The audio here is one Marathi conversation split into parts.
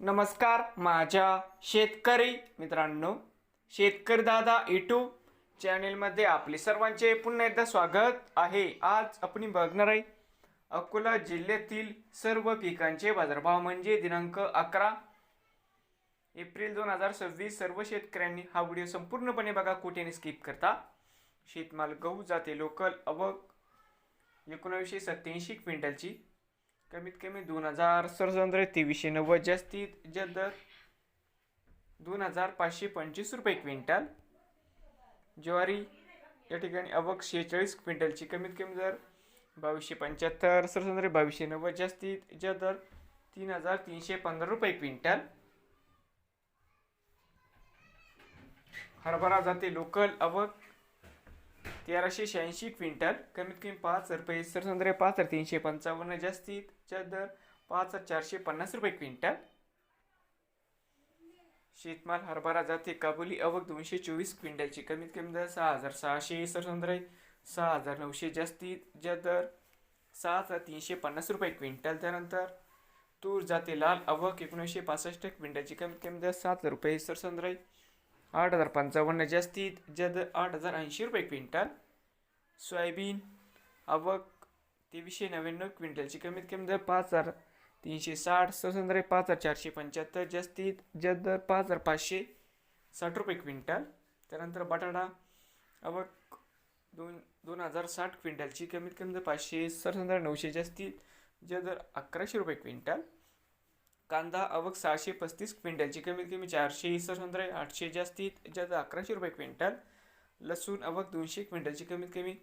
नमस्कार माझ्या शेतकरी मित्रांनो, शेतकरी दादा यूट्यूब चॅनेलमध्ये आपले सर्वांचे पुन्हा एकदा स्वागत आहे। आज आपण बघणार आहे अकोला जिल्ह्यातील सर्व पिकांचे बाजारभाव म्हणजे दिनांक 11 एप्रिल 2026। सर्व शेतकऱ्यांनी हा व्हिडिओ संपूर्णपणे बघा, कुठेही स्किप करता। शेतमाल गहू जाते लोकल आवक 1987 क्विंटलची, कमीत कमी 2000, सरसंद्र 2390, जास्तीत जास्त 2525 रुपये क्विंटल। ज्वारी या ठिकाणी आवक 46 क्विंटलची, कमीत कमी दर 2275, सरसंद्र 2290, जास्तीत जास्त दर 3315 रुपये क्विंटल। हरभरा जाते लोकल आवक 1386 क्विंटल, कमीत कमी 5000 रुपये, सरसंद्र 5355, जास्तीत जास्त दर 5450 रुपये क्विंटल। शेतमाल हरभरा जाते काबुली आवक 224 क्विंटलची, कमीत कमी दर 6600, सरसंद्र 6900, जास्तीत जास्त दर 6350 रुपये क्विंटल। त्यानंतर तूर जाते लाल आवक 1965 क्विंटलची, कमीत कमी दर 7000 रुपये, सरसंद्र 8055, जास्तीत जास्त 8080 रुपये क्विंटल। सोयाबीन आवक 2399 क्विंटलची, कमीत कमी दर 5360, सरसंद्र 5475, जास्तीत जास्त दर 5560 रुपये क्विंटल। त्यानंतर बटाटा आवक 2060 क्विंटलची, कमीत कमी दर 500, सरसंद्र 900, जास्तीत जास्त दर 1100 रुपये क्विंटल। कांदा आवक 635 क्विंटलची, कमीत कमी 400, सरसंद्र 800, जास्तीत जास्त 1100 रुपये क्विंटल। लसूण आवक 200 क्विंटलची, कमीत कमी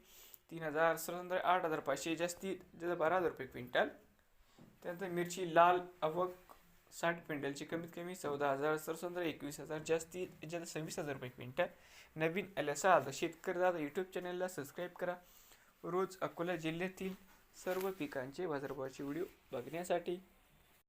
3000, सरसंद्र 8500, जास्तीत जास्त 12000 रुपये क्विंटल। त्यानंतर मिरची लाल आवक 60 क्विंटलची, कमीत कमी 14000, सरसंद्र 21000, जास्तीत जास्त 26000 रुपये क्विंटल। नवीन आल्याचा शेतकरी दादा यूट्यूब चॅनलला सबस्क्राईब करा, रोज अकोला जिल्ह्यातील सर्व पिकांचे बाजारभावाचे व्हिडिओ बघण्यासाठी।